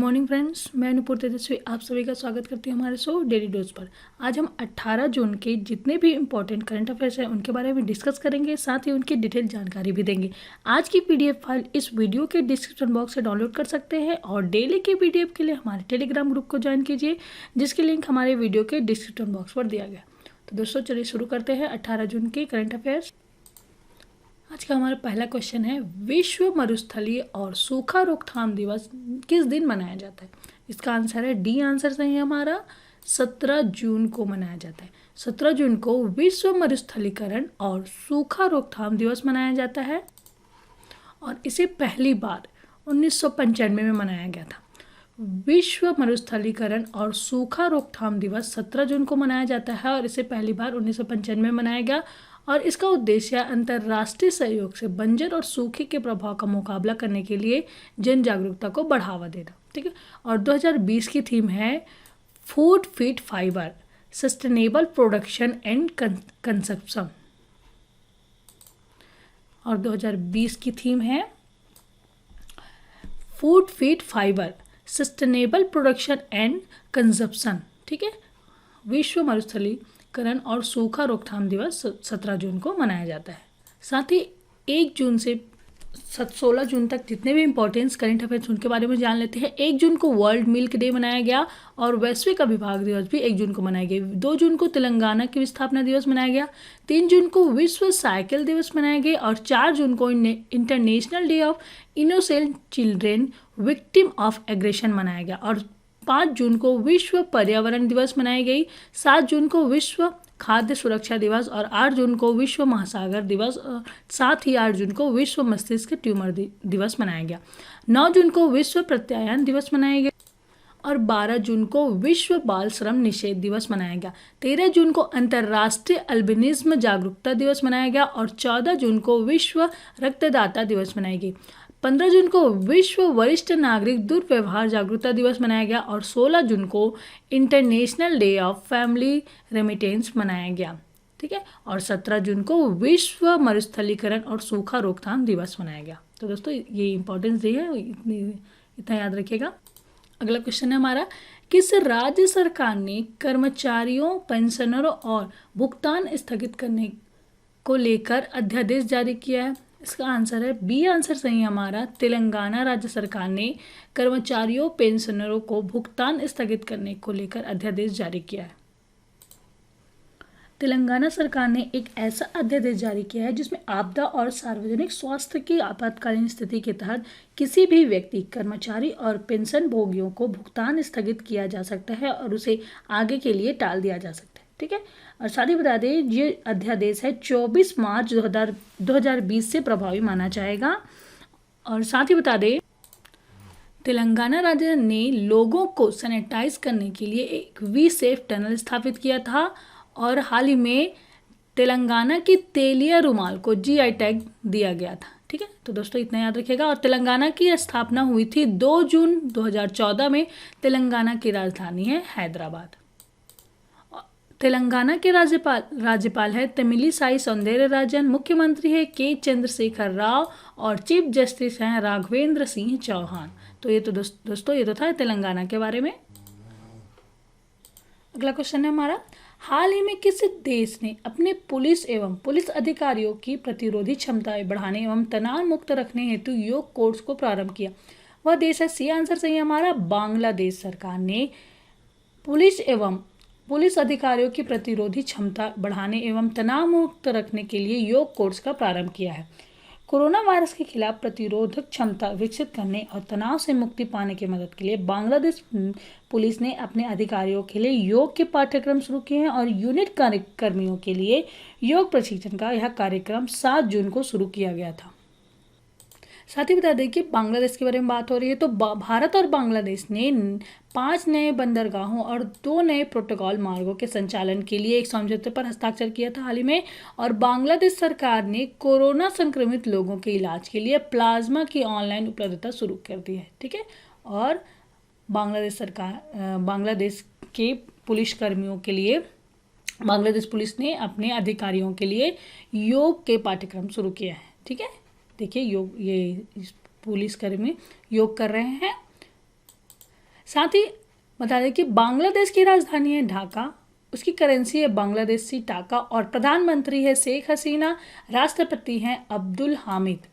Morning friends, मैं अनुपुर तेजस्वी आप सभी का स्वागत करती हूँ हमारे शो डेली डोज पर। आज हम 18 जून के जितने भी इम्पोर्टेंट करंट अफेयर्स हैं उनके बारे में डिस्कस करेंगे, साथ ही उनकी डिटेल जानकारी भी देंगे। आज की पीडीएफ फाइल इस वीडियो के डिस्क्रिप्शन बॉक्स से डाउनलोड कर सकते हैं और डेली के पीडीएफ के लिए हमारे टेलीग्राम ग्रुप को ज्वाइन कीजिए, जिसकी लिंक हमारे वीडियो के डिस्क्रिप्शन बॉक्स पर दिया गया। तो दोस्तों चलिए शुरू करते हैं 18 जून के करंट अफेयर्स। आज का हमारा पहला क्वेश्चन है, विश्व मरुस्थलीय और सूखा रोकथाम दिवस किस दिन मनाया जाता है? इसका आंसर है डी आंसर सही है हमारा, 17 जून को मनाया जाता है। 17 जून को विश्व मरुस्थलीकरण और सूखा रोकथाम दिवस मनाया जाता है और इसे पहली बार 1995 में मनाया गया था। विश्व मरुस्थलीकरण और सूखा रोकथाम दिवस 17 जून को मनाया जाता है और इसे पहली बार 1995 में मनाया गया और इसका उद्देश्य अंतर्राष्ट्रीय सहयोग से बंजर और सूखे के प्रभाव का मुकाबला करने के लिए जन जागरूकता को बढ़ावा देना। ठीक है। और 2020 की थीम है food fit fibre sustainable production and consumption. और 2020 की थीम है food fit fibre sustainable production and consumption. ठीक है। विश्व मरुस्थलीकरण और सूखा रोकथाम दिवस 17 जून को मनाया जाता है। साथ ही 1 जून से 16 जून तक जितने भी इंपॉर्टेंस करंट अफेयर्स उनके बारे में जान लेते हैं। 1 जून को वर्ल्ड मिल्क डे मनाया गया और वैश्विक अभिभाषक दिवस भी 1 जून को मनाया गया। 2 जून को तेलंगाना की स्थापना दिवस मनाया गया। 3 जून को विश्व साइकिल दिवस मनाया गया और 4 जून को international day of innocent children victim of aggression मनाया गया और 5 जून को विश्व पर्यावरण दिवस मनाई गई। 7 जून को विश्व खाद्य सुरक्षा दिवस और 8 जून को विश्व महासागर दिवस, साथ ही 8 जून को विश्व मस्तिष्क ट्यूमर दिवस मनाया गया। 9 जून को विश्व प्रत्यायन दिवस मनाया गया और 12 जून को विश्व बाल श्रम निषेध दिवस मनाया गया। 13 जून को अंतर्राष्ट्रीय अल्बिनिज्म जागरूकता दिवस मनाया गया और 14 जून को विश्व रक्तदाता दिवस मनाई गई। 15 जून को विश्व वरिष्ठ नागरिक दुर्व्यवहार जागरूकता दिवस मनाया गया और 16 जून को international day of family remittance मनाया गया। ठीक है। और 17 जून को विश्व मरुस्थलीकरण और सूखा रोकथाम दिवस मनाया गया। तो दोस्तों ये इंपॉर्टेंस डे है, इतना याद रखिएगा। अगला क्वेश्चन है हमारा, किस राज्य सरकार ने कर्मचारियों, पेंशनरों और भुगतान स्थगित करने को लेकर अध्यादेश जारी किया है? इसका आंसर है बी आंसर सही है हमारा, तेलंगाना राज्य सरकार ने कर्मचारियों, पेंशनरों को भुगतान स्थगित करने को लेकर अध्यादेश जारी किया है। तेलंगाना सरकार ने एक ऐसा अध्यादेश जारी किया है जिसमें आपदा और सार्वजनिक स्वास्थ्य की आपातकालीन स्थिति के तहत किसी भी व्यक्ति, कर्मचारी और पेंशन भोगियों को भुगतान स्थगित किया जा सकता है और उसे आगे के लिए टाल दिया जा सकता है। ठीक है। और साथ ही बता दें ये अध्यादेश है 24 मार्च 2020 से प्रभावी माना जाएगा। और साथ ही बता दें तेलंगाना राज्य ने लोगों को सैनिटाइज करने के लिए एक वी सेफ टनल स्थापित किया था और हाल ही में तेलंगाना की तेलिया रुमाल को जीआई टैग दिया गया था। ठीक है। तो दोस्तों इतना याद रखिएगा। और तेलंगाना की स्थापना हुई थी 2 जून 2014 में। तेलंगाना की राजधानी है हैदराबाद। तेलंगाना के राज्यपाल है तमिलिसाई सौंदरराजन, मुख्यमंत्री है के चंद्रशेखर राव और चीफ जस्टिस हैं राघवेंद्र सिंह चौहान। तो ये तो दोस्तों ये तो था तेलंगाना के बारे में। अगला क्वेश्चन है हमारा, हाल ही में किस देश ने अपने पुलिस एवं पुलिस अधिकारियों की प्रतिरोधी क्षमताएं बढ़ाने एवं तनाव मुक्त रखने हेतु योग कोर्स को प्रारंभ किया? वह देश है, सी आंसर सही है हमारा, बांग्लादेश सरकार ने पुलिस अधिकारियों की प्रतिरोधी क्षमता बढ़ाने एवं तनाव मुक्त रखने के लिए योग कोर्स का प्रारंभ किया है। कोरोना वायरस के खिलाफ प्रतिरोधक क्षमता विकसित करने और तनाव से मुक्ति पाने की मदद के लिए बांग्लादेश पुलिस ने अपने अधिकारियों के लिए योग के पाठ्यक्रम शुरू किए हैं और यूनिट कर्मियों के लिए योग प्रशिक्षण का यह कार्यक्रम 7 जून को शुरू किया गया था। साथ ही बता दें कि बांग्लादेश के बारे में बात हो रही है तो भारत और बांग्लादेश ने 5 नए बंदरगाहों और 2 नए प्रोटोकॉल मार्गों के संचालन के लिए एक समझौते पर हस्ताक्षर किया था हाल ही में। और बांग्लादेश सरकार ने कोरोना संक्रमित लोगों के इलाज के लिए प्लाज्मा की ऑनलाइन उपलब्धता शुरू कर दी है। ठीक है। और बांग्लादेश के पुलिस कर्मियों के लिए बांग्लादेश पुलिस ने अपने अधिकारियों के लिए योग के पाठ्यक्रम शुरू किया है। ठीक है। देखिए योग, ये पुलिसकर्मी योग कर रहे हैं साथ ही बता दें कि बांग्लादेश की राजधानी है ढाका, उसकी करेंसी है बांग्लादेशी टाका और प्रधानमंत्री है शेख हसीना, राष्ट्रपति हैं अब्दुल हामिद।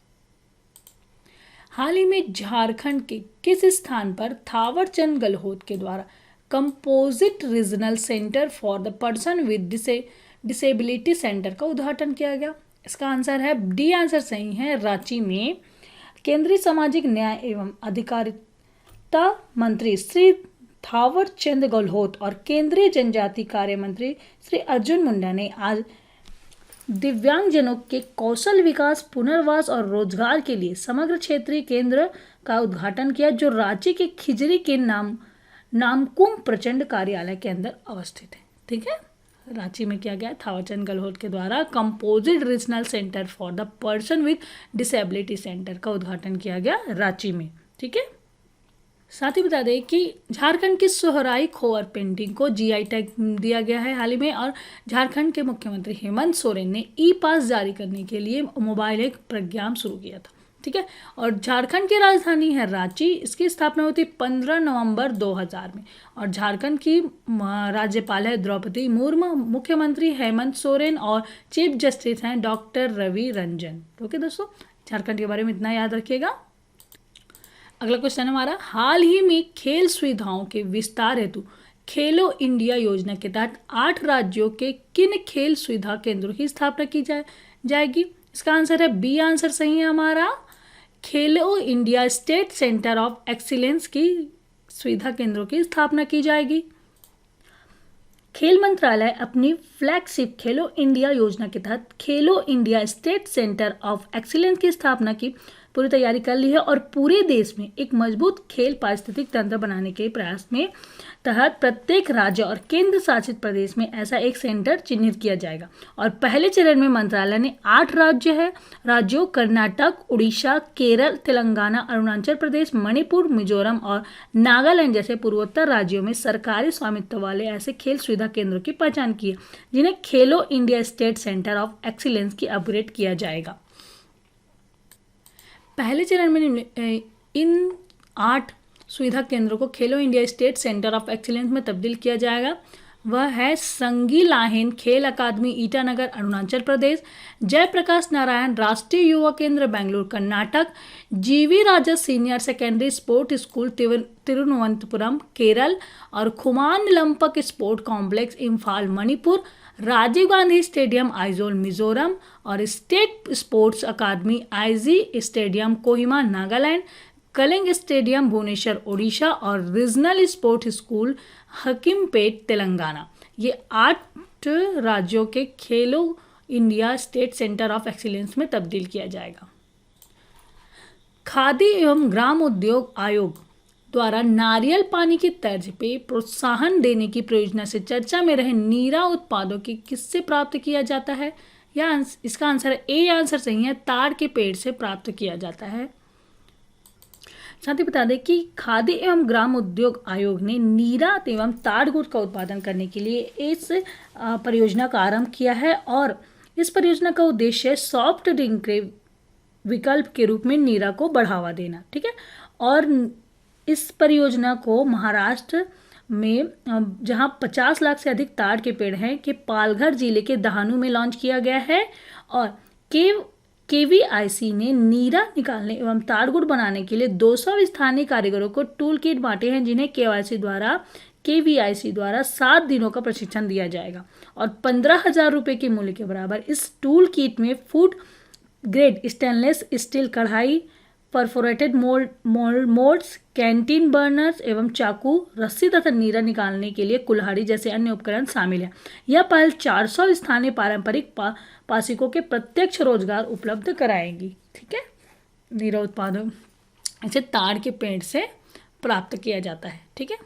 हाल ही में झारखंड के किस स्थान पर थावर चंद गहलोत के द्वारा composite regional centre for the person with disability centre का उद्घाटन किया गया? इसका आंसर है डी आंसर सही है, रांची में। केंद्रीय सामाजिक न्याय एवं अधिकारिता मंत्री श्री थावर चंद गहलोत और केंद्रीय जनजाति कार्य मंत्री श्री अर्जुन मुंडा ने आज दिव्यांगजनों के कौशल विकास, पुनर्वास और रोजगार के लिए समग्र क्षेत्रीय केंद्र का उद्घाटन किया, जो रांची के खिजरी के नामकुम प्रचंड कार्यालय के अंदर अवस्थित है। ठीक है, रांची में किया गया थावरचंद गहलोत के द्वारा composite regional centre for the person with disability centre का उद्घाटन किया गया रांची में। ठीक है, साथ ही बता दें कि झारखंड की सोहराई खोवर पेंटिंग को जीआई टैग दिया गया है हाल ही में, और झारखंड के मुख्यमंत्री हेमंत सोरेन ने ई पास जारी करने के लिए मोबाइल एक प्रज्ञान शुरू किया था। ठीक है, और झारखंड की राजधानी है रांची, इसकी स्थापना हुई थी 15 नवंबर 2000 में, और झारखंड की राज्यपाल है द्रौपदी मुर्मू, मुख्यमंत्री हेमंत सोरेन और चीफ जस्टिस हैं डॉक्टर रवि रंजन। ओके दोस्तों, झारखंड के बारे में इतना याद रखिएगा। अगला क्वेश्चन हमारा, हाल ही में खेल सुविधाओं के विस्तार हेतु खेलो इंडिया योजना के तहत 8 राज्यों के किन खेल सुविधा केंद्रों की स्थापना की जाएगी? इसका आंसर है बी आंसर सही है हमारा, खेलो India state centre of excellence की सुविधा केंद्रों की स्थापना की जाएगी। खेल मंत्रालय अपनी फ्लैगशिप खेलो इंडिया योजना के तहत खेलो India state centre of excellence की स्थापना की पूरी तैयारी कर ली है, और पूरे देश में एक मजबूत खेल पारिस्थितिक तंत्र बनाने के प्रयास में तहत प्रत्येक राज्य और केंद्र शासित प्रदेश में ऐसा एक सेंटर चिन्हित किया जाएगा। और पहले चरण में मंत्रालय ने 8 राज्यों कर्नाटक, उड़ीसा, केरल, तेलंगाना, अरुणाचल प्रदेश, मणिपुर, मिजोरम और नागालैंड जैसे पूर्वोत्तर राज्यों में सरकारी स्वामित्व वाले ऐसे खेल सुविधा केंद्रों की पहचान की है, जिन्हें खेलो India state centre of excellence की अपग्रेड किया जाएगा। पहले चरण में इन 8 सुविधा केंद्रों को खेलो India state centre of excellence में तब्दील किया जाएगा। वह है संगी लाहेन खेल अकादमी ईटानगर अरुणाचल प्रदेश, जयप्रकाश नारायण राष्ट्रीय युवा केंद्र Bengaluru Karnataka, GV Raja senior secondary sport school Thiruvananthapuram Kerala और Khuman Lampak sport complex Imphal Manipur, Rajiv Gandhi stadium Aizawl Mizoram और state sports academy IG stadium Kohima Nagaland, Kalinga stadium Bhubaneswar Odisha और regional sport school Hakimpet Telangana. ये 8 राज्यों के Khelo India state centre of excellence में तब्दील किया जाएगा। खादी एवं ग्राम उद्योग आयोग द्वारा नारियल पानी की तर्ज पे प्रोत्साहन देने की परियोजना से चर्चा में रहे नीरा उत्पादों की किससे प्राप्त किया जाता है? या इसका आंसर है ए आंसर सही है, ताड़ के पेड़ से प्राप्त किया जाता है। साथ ही बता दें कि खादी एवं ग्राम उद्योग आयोग ने नीरा एवं ताड़ गुड़ का उत्पादन करने के लिए इस परियोजना का आरंभ किया है, और इस परियोजना का उद्देश्य सॉफ्ट ड्रिंक के विकल्प के रूप में नीरा को बढ़ावा देना। ठीक है, और इस परियोजना को महाराष्ट्र में जहां 50 लाख से अधिक ताड़ के पेड़ हैं कि पालघर जिले के दहानू में लॉन्च किया गया है, और केवीआईसी ने नीरा निकालने एवं ताड़ गुड़ बनाने के लिए 200 स्थानीय कारीगरों को टूल किट बांटे हैं, जिन्हें केवीआईसी द्वारा 7 दिनों का प्रशिक्षण दिया जाएगा, और 15,000 रुपये के मूल्य के बराबर इस टूल किट में फूड ग्रेड स्टेनलेस स्टील कढ़ाई, परफोरेटेड मोल्ड्स, कैंटीन बर्नर्स एवं चाकू, रस्सी तथा नीरा निकालने के लिए कुल्हाड़ी जैसे अन्य उपकरण शामिल हैं। यह पहल 400 स्थानीय पारंपरिक पासिकों के प्रत्यक्ष रोजगार उपलब्ध कराएगी। ठीक है, नीरा उत्पादन ऐसे ताड़ के पेड़ से प्राप्त किया जाता है। ठीक है,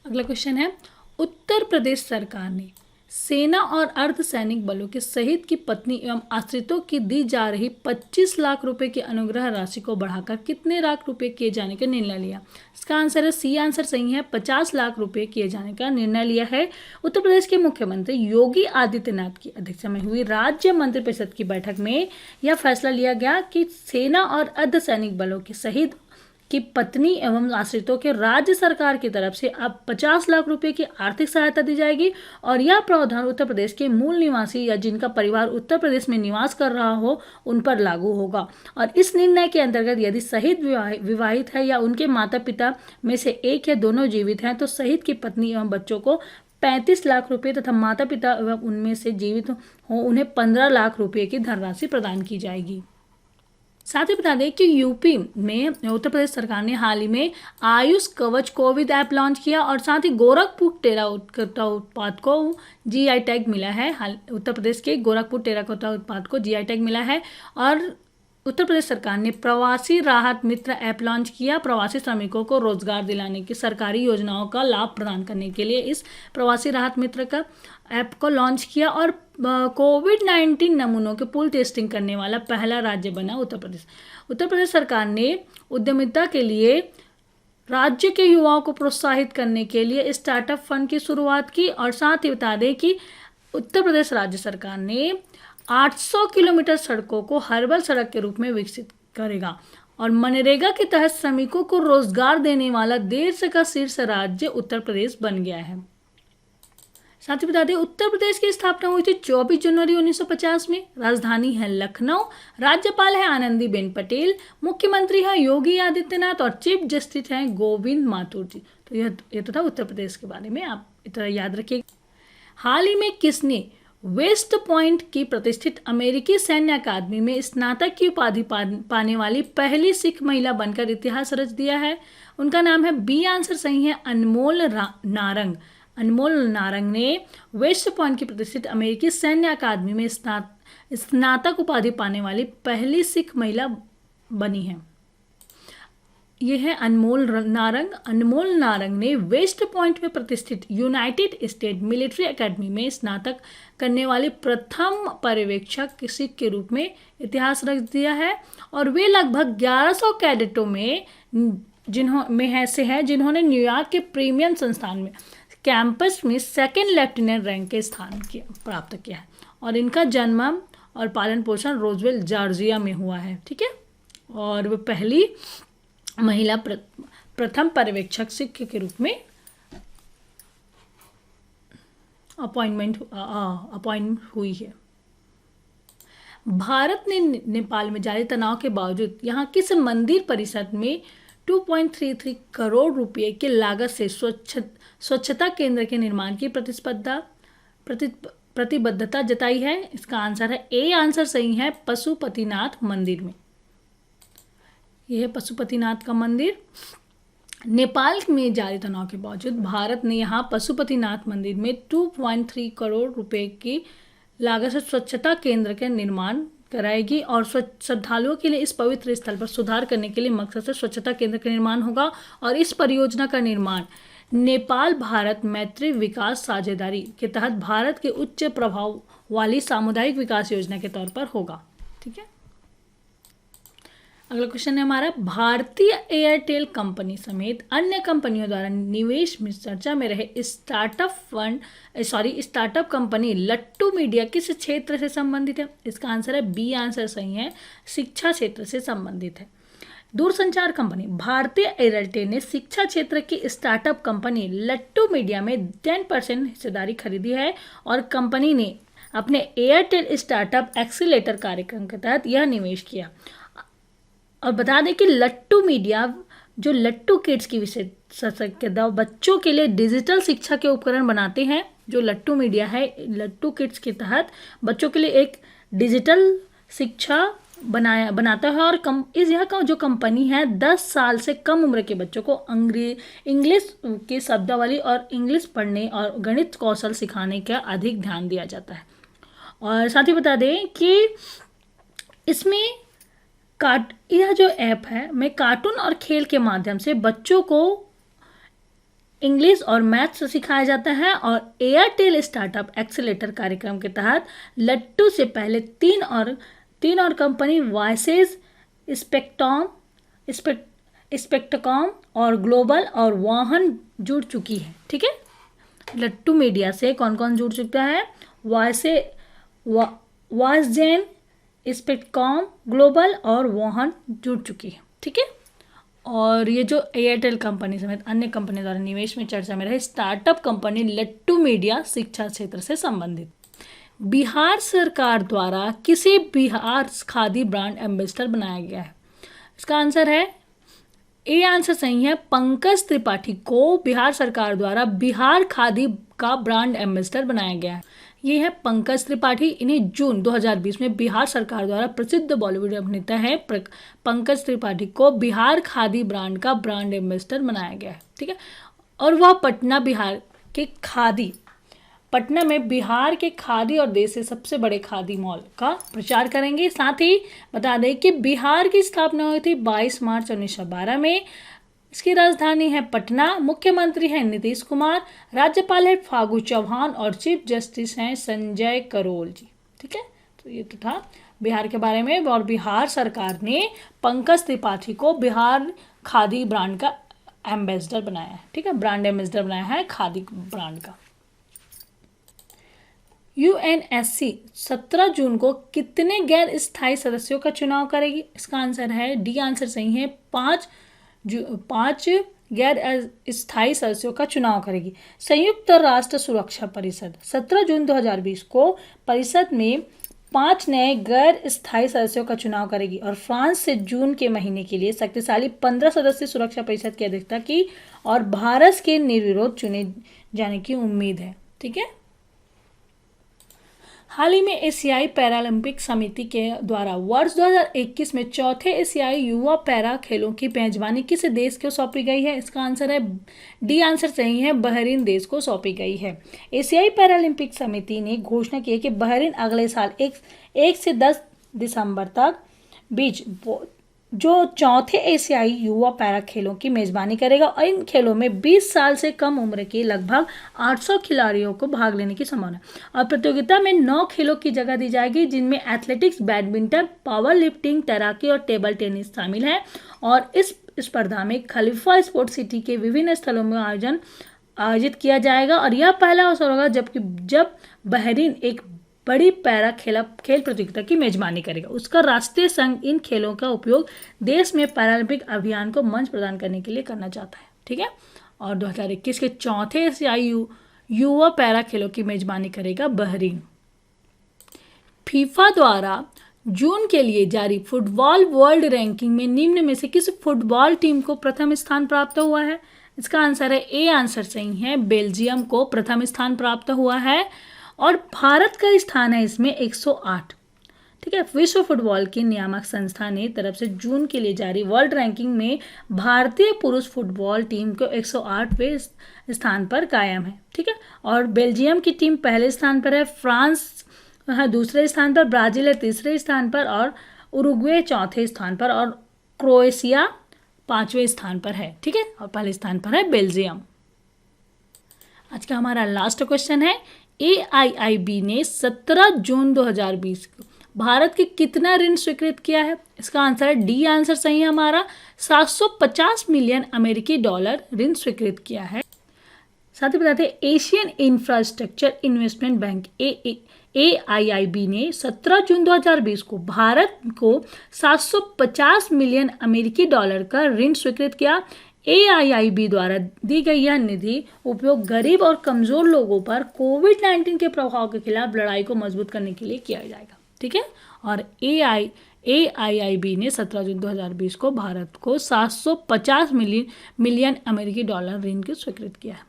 अगला क्वेश्चन है, उत्तर प्रदेश सरकार ने सेना और अर्धसैनिक बलों के शहीद की पत्नी एवं आश्रितों की दी जा रही 25 लाख रुपए की अनुग्रह राशि को बढ़ाकर कितने लाख रुपए किए जाने का निर्णय लिया? इसका आंसर है सी आंसर सही है, 50 लाख रुपए किए जाने का निर्णय लिया है। उत्तर प्रदेश के मुख्यमंत्री योगी आदित्यनाथ की अध्यक्षता में हुई राज्य मंत्रिपरिषद की बैठक में यह फैसला लिया गया कि सेना और अर्धसैनिक बलों के शहीद की पत्नी एवं आश्रितों के राज्य सरकार की तरफ से अब 50 लाख रुपए की आर्थिक सहायता दी जाएगी और यह प्रावधान उत्तर प्रदेश के मूल निवासी या जिनका परिवार उत्तर प्रदेश में निवास कर रहा हो उन पर लागू होगा। और इस निर्णय के अंतर्गत यदि शहीद विवाहित है या उनके माता पिता में से एक या दोनों जीवित हैं तो शहीद की पत्नी एवं बच्चों को 35 लाख रुपए तथा माता पिता एवं उनमें से जीवित हो उन्हें 15 लाख रुपए की धनराशि प्रदान की जाएगी। साथ ही बता दें कि यूपी में उत्तर प्रदेश सरकार ने हाल ही में आयुष कवच कोविड ऐप लॉन्च किया और साथ ही गोरखपुर टेराकोटा उत्पाद को जीआई टैग मिला है। उत्तर प्रदेश के गोरखपुर टेराकोटा उत्पाद को जीआई टैग मिला है। और उत्तर प्रदेश सरकार ने प्रवासी राहत मित्र ऐप लॉन्च किया। प्रवासी श्रमिकों को रोजगार दिलाने की सरकारी योजनाओं का लाभ प्रदान करने के लिए इस प्रवासी राहत मित्र का ऐप को लॉन्च किया और कोविड-19 नमूनों के पूल टेस्टिंग करने वाला पहला राज्य बना उत्तर प्रदेश। उत्तर प्रदेश सरकार ने उद्यमिता के लिए राज्य के युवाओं को प्रोत्साहित करने के लिए स्टार्टअप फंड की शुरुआत की। और साथ ही बता दें कि उत्तर प्रदेश राज्य सरकार ने 800 किलोमीटर सड़कों को हर्बल सड़क के रूप में विकसित करेगा और मनरेगा के तहत श्रमिकों को रोजगार देने वाला देश का शीर्ष राज्य उत्तर प्रदेश बन गया है। साथ ही बता दें उत्तर प्रदेश की स्थापना हुई थी 24 जनवरी 1950 में। राजधानी है लखनऊ। राज्यपाल है आनंदीबेन पटेल। मुख्यमंत्री है योगी आदित्यनाथ और चीफ जस्टिस हैं गोविंद माथुर जी। तो यह तो था उत्तर प्रदेश के बारे में, आप इतना याद रखिए। हाल ही में किसने वेस्ट पॉइंट की प्रतिष्ठित अमेरिकी सैन्य अकादमी में स्नातक की उपाधि पाने वाली पहली सिख महिला बनकर इतिहास रच दिया है? उनका नाम है, बी आंसर सही है, अनमोल नारंग। अनमोल नारंग ने वेस्ट पॉइंट की प्रतिष्ठित अमेरिकी सैन्य अकादमी में स्नातक उपाधि पाने वाली पहली सिख महिला बनी है। यह है अनमोल नारंग। अनमोल नारंग ने वेस्ट पॉइंट में प्रतिष्ठित यूनाइटेड स्टेट मिलिट्री एकेडमी में स्नातक करने वाले प्रथम पर्यवेक्षक सिख के रूप में इतिहास रच दिया है। और वे लगभग 1100 कैडेटों में जिन्होंने न्यूयॉर्क के प्रीमियम संस्थान में कैंपस में सेकंड लेफ्टिनेंट रैंक के स्थान प्राप्त किया है। और इनका जन्म और पालन पोषण रोजवेल जॉर्जिया में हुआ है। ठीक है। और वह पहली महिला प्रथम पर्यवेक्षक सिख के रूप में अपॉइंट हुई है। भारत ने नेपाल में जारी तनाव के बावजूद यहाँ किस मंदिर परिसर में 2.33 करोड़ रुपए की लागत से स्वच्छता केंद्र के निर्माण की प्रतिबद्धता जताई है? इसका आंसर है ए आंसर सही है, पशुपतिनाथ मंदिर में। यह है पशुपतिनाथ का मंदिर। नेपाल में जारी तनाव के बावजूद भारत ने यहाँ पशुपतिनाथ मंदिर में 2.3 करोड़ रुपए की लागत से स्वच्छता केंद्र के निर्माण कराएगी और श्रद्धालुओं के लिए इस पवित्र स्थल पर सुधार करने के लिए मकसद से स्वच्छता केंद्र का निर्माण होगा। और इस परियोजना का निर्माण नेपाल भारत मैत्री विकास साझेदारी के तहत भारत के उच्च प्रभाव वाली सामुदायिक विकास योजना के तौर पर होगा। ठीक है। अगला क्वेश्चन है हमारा, भारतीय एयरटेल कंपनी समेत अन्य कंपनियों द्वारा निवेश में चर्चा में रहे स्टार्टअप कंपनी लट्टू मीडिया किस क्षेत्र से संबंधित है? इसका आंसर है बी आंसर सही है, शिक्षा क्षेत्र से संबंधित है। दूरसंचार कंपनी भारतीय एयरटेल ने शिक्षा क्षेत्र की स्टार्टअप कंपनी लट्टू मीडिया में 10% हिस्सेदारी खरीदी है और कंपनी ने अपने एयरटेल स्टार्टअप एक्सीलेटर कार्यक्रम के तहत यह निवेश किया। और बता दें कि लट्टू मीडिया जो लट्टू किड्स की विशेषज्ञता बच्चों के लिए डिजिटल शिक्षा के उपकरण बनाते हैं। जो लट्टू मीडिया है लट्टू किड्स के तहत बच्चों के लिए एक डिजिटल शिक्षा बनाता है। और यह जो कंपनी है 10 साल से कम उम्र के बच्चों को इंग्लिश की शब्दावली और इंग्लिश पढ़ने और गणित कौशल सिखाने का अधिक ध्यान दिया जाता है। और साथ ही बता दें कि इसमें यह जो ऐप है में कार्टून और खेल के माध्यम से बच्चों को इंग्लिश और मैथ्स सिखाया जाता है। और एयरटेल स्टार्टअप एक्सीलेटर कार्यक्रम के तहत लट्टू से पहले तीन और कंपनी वॉइसेस, स्पेक्ट्रकॉम और ग्लोबल और वाहन जुड़ चुकी है। ठीक है। लट्टू मीडिया से कौन कौन जुड़ चुका है? वॉइसजेन, स्पेक्ट्रकॉम, ग्लोबल और वाहन जुड़ चुकी है। ठीक है। और ये जो एयरटेल कंपनी समेत अन्य कंपनी द्वारा निवेश में चर्चा में रहे स्टार्टअप कंपनी लट्टू मीडिया शिक्षा क्षेत्र से संबंधित। बिहार सरकार द्वारा किसे बिहार खादी ब्रांड एम्बेसडर बनाया गया है? इसका आंसर है, ए आंसर सही है, पंकज त्रिपाठी को बिहार सरकार द्वारा बिहार खादी का ब्रांड एम्बेसडर बनाया गया है। ये है पंकज त्रिपाठी। इन्हें जून 2020 में बिहार सरकार द्वारा प्रसिद्ध बॉलीवुड अभिनेता है पंकज त्रिपाठी को बिहार खादी ब्रांड का ब्रांड एम्बेसडर बनाया गया है। ठीक है, और वह पटना में बिहार के खादी और देश से सबसे बड़े खादी मॉल का प्रचार करेंगे। साथ ही बता दें कि बिहार की स्थापना हुई थी 22 मार्च 1912 में। इसकी राजधानी है पटना, मुख्यमंत्री है नीतीश कुमार, राज्यपाल है फागू चौहान और चीफ जस्टिस हैं संजय करोल जी। ठीक है, तो ये तो था बिहार के बारे में। और बिहार सरकार ने पंकज त्रिपाठी को बिहार खादी ब्रांड का एम्बेसडर बनाया है। ठीक है, ब्रांड एम्बेसडर बनाया है खादी ब्रांड का। यूएनएससी 17 जून को कितने गैर स्थायी सदस्यों का चुनाव करेगी? इसका आंसर है, डी आंसर सही है, 5 गैर स्थायी सदस्यों का चुनाव करेगी। संयुक्त राष्ट्र सुरक्षा परिषद 17 जून 2020 को परिषद में 5 नए गैर स्थायी सदस्यों का चुनाव करेगी और फ्रांस से जून के महीने के लिए शक्तिशाली 15 सदस्यीय सुरक्षा परिषद की अध्यक्षता की और भारत के निर्विरोध चुने जाने की उम्मीद है। ठीक है, हाल ही में एशियाई पैरालंपिक समिति के द्वारा वर्ष 2021 में चौथे एशियाई युवा पैरा खेलों की मेजबानी किस देश को सौंपी गई है? इसका आंसर है, डी आंसर सही है, बहरीन देश को सौंपी गई है। एशियाई पैरालंपिक समिति ने घोषणा की है कि बहरीन अगले साल 1 से 10 दिसंबर तक बीच जो चौथे एशियाई युवा पैरा खेलों की मेजबानी करेगा और इन खेलों में 20 साल से कम उम्र के लगभग 800 खिलाड़ियों को भाग लेने की संभावना है। और प्रतियोगिता में 9 खेलों की जगह दी जाएगी, जिनमें एथलेटिक्स, बैडमिंटन, पावर लिफ्टिंग, तैराकी और टेबल टेनिस शामिल है। और इस स्पर्धा में खलीफा स्पोर्ट्स सिटी के विभिन्न स्थलों में आयोजित किया जाएगा और यह पहला अवसर होगा जब बहरीन एक बड़ी पैरा खेल प्रतियोगिता की मेजबानी करेगा। उसका राष्ट्रीय संघ इन खेलों का उपयोग देश में पैरालंपिक अभियान को मंच प्रदान करने के लिए करना चाहता है। ठीक है, और 2021 के चौथे एशियाई युवा पैरा खेलों की मेजबानी करेगा बहरीन। फीफा द्वारा जून के लिए जारी फुटबॉल वर्ल्ड रैंकिंग में निम्न में से किस फुटबॉल टीम को प्रथम स्थान प्राप्त हुआ है? इसका आंसर है, ए आंसर सही है, बेल्जियम को प्रथम स्थान प्राप्त हुआ है और भारत का स्थान है इसमें 108। ठीक है, विश्व फुटबॉल की नियामक संस्था ने तरफ से जून के लिए जारी वर्ल्ड रैंकिंग में भारतीय पुरुष फुटबॉल टीम को 108वें स्थान पर कायम है। ठीक है, और बेल्जियम की टीम पहले स्थान पर है, फ्रांस दूसरे स्थान पर, ब्राजील है तीसरे स्थान पर और उरुग्वे चौथे स्थान पर और क्रोएशिया 5वें स्थान पर है। ठीक है, और पहले स्थान पर है बेल्जियम। आज का हमारा लास्ट क्वेश्चन है, AIIB ने 17 जून 2020 को भारत के कितना ऋण स्वीकृत किया है? इसका आंसर है, डी आंसर सही है हमारा, 750 मिलियन अमेरिकी डॉलर ऋण स्वीकृत किया है। साथ ही बताते हैं, Asian infrastructure investment bank AIIB ने 17 जून 2020 को भारत को 750 मिलियन अमेरिकी डॉलर का ऋण स्वीकृत किया। AIIB द्वारा दी गई यह निधि उपयोग गरीब और कमजोर लोगों पर कोविड-19 के प्रभाव के खिलाफ लड़ाई को मजबूत करने के लिए किया जाएगा। ठीक है, और AIIB ने 17 जून 2020 को भारत को 750 मिलियन अमेरिकी डॉलर ऋण की स्वीकृत किया है।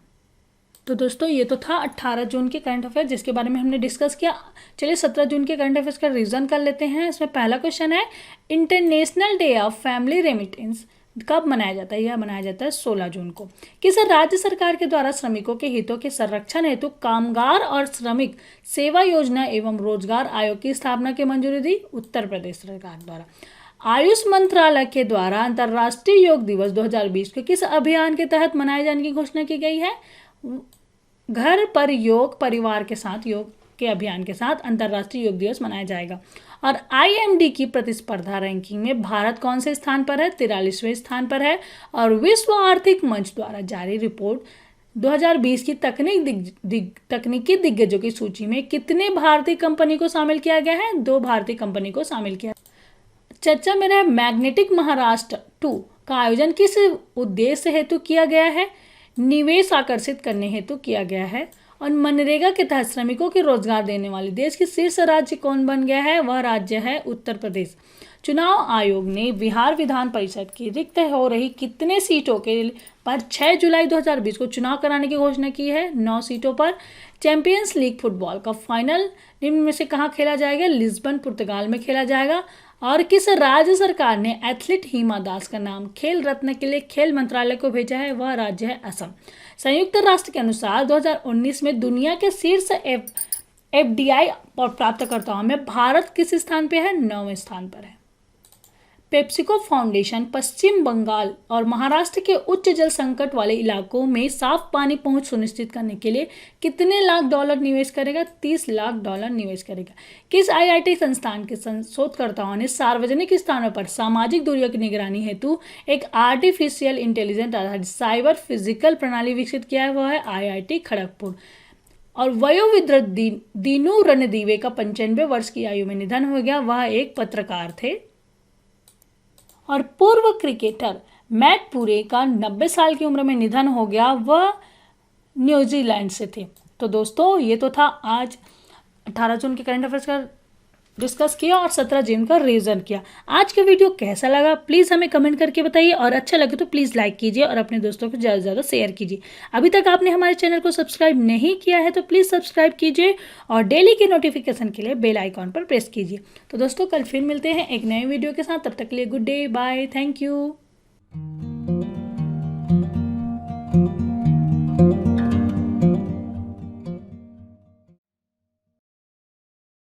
तो दोस्तों, ये तो था 18 जून के करंट अफेयर जिसके बारे में हमने डिस्कस किया। चलिए 17 जून के करंट अफेयर्स का रिवीजन कर लेते हैं। इसमें पहला क्वेश्चन है, international day of family remittance कब मनाया जाता है? यह मनाया जाता है 16 जून को। किस राज्य सरकार के द्वारा श्रमिकों के हितों के संरक्षण हेतु कामगार और श्रमिक सेवा योजना एवं रोजगार आयोग की स्थापना की मंजूरी दी? उत्तर प्रदेश सरकार द्वारा। आयुष मंत्रालय के द्वारा अंतर्राष्ट्रीय योग दिवस 2020 को किस अभियान के तहत मनाए जाने की घोषणा की गई है? घर पर योग परिवार के साथ योग के अभियान के साथ अंतर्राष्ट्रीय योग दिवस मनाया जाएगा। और IMD की प्रतिस्पर्धा रैंकिंग में भारत कौन से स्थान पर है? 43वें स्थान पर है। और विश्व आर्थिक मंच द्वारा जारी रिपोर्ट 2020 की तकनीकी दिग्गजों की सूची में कितने भारतीय कंपनी को शामिल किया गया है? 2 भारतीय कंपनी को शामिल किया। चर्चा में रहे मैग्नेटिक महाराष्ट्र 2 का आयोजन किस उद्देश्य हेतु किया गया है? निवेश आकर्षित करने हेतु किया गया है। और मनरेगा के तहत श्रमिकों को रोजगार देने वाले देश के शीर्ष राज्य कौन बन गया है? वह राज्य है उत्तर प्रदेश। चुनाव आयोग ने बिहार विधान परिषद की रिक्त हो रही कितने सीटों के पर 6 जुलाई 2020 को चुनाव कराने की घोषणा की है? 9 सीटों पर। चैंपियंस लीग फुटबॉल का फाइनल निम्न में से कहाँ खेला जाएगा? लिस्बन पुर्तगाल में खेला जाएगा। और किस राज्य सरकार ने एथलीट हिमा दास का नाम खेल रत्न के लिए खेल मंत्रालय को भेजा है? वह राज्य है असम। संयुक्त राष्ट्र के अनुसार 2019 में दुनिया के शीर्ष FDI प्राप्तकर्ताओं में भारत किस स्थान पे है? 9वें स्थान पर है। पेप्सिको फाउंडेशन पश्चिम बंगाल और महाराष्ट्र के उच्च जल संकट वाले इलाकों में साफ पानी पहुंच सुनिश्चित करने के लिए कितने लाख डॉलर निवेश करेगा? 30 लाख डॉलर निवेश करेगा। किस IIT संस्थान के शोधकर्ताओं ने सार्वजनिक स्थानों पर सामाजिक दूरी की निगरानी हेतु एक आर्टिफिशियल इंटेलिजेंस आधारित साइबर फिजिकल प्रणाली विकसित किया है? वह है IIT खड़गपुर। और वयोवृद्ध दीनू रणदीवे का 95 वर्ष की आयु में निधन हो गया। वह एक पत्रकार थे। और पूर्व क्रिकेटर मैट पुरे का 90 साल की उम्र में निधन हो गया। वह न्यूजीलैंड से थे। तो दोस्तों ये तो था आज 18 जून के करंट अफेयर्स का डिस्कस किया और 17 जून का रिवीजन किया। आज का वीडियो कैसा लगा प्लीज़ हमें कमेंट करके बताइए, और अच्छा लगे तो प्लीज़ लाइक कीजिए और अपने दोस्तों को ज़्यादा से ज़्यादा शेयर कीजिए। अभी तक आपने हमारे चैनल को सब्सक्राइब नहीं किया है तो प्लीज़ सब्सक्राइब कीजिए और डेली की नोटिफिकेशन के लिए बेल आइकॉन पर प्रेस कीजिए। तो दोस्तों कल फिर मिलते हैं एक नए वीडियो के साथ। तब तक के लिए good day, bye, thank you.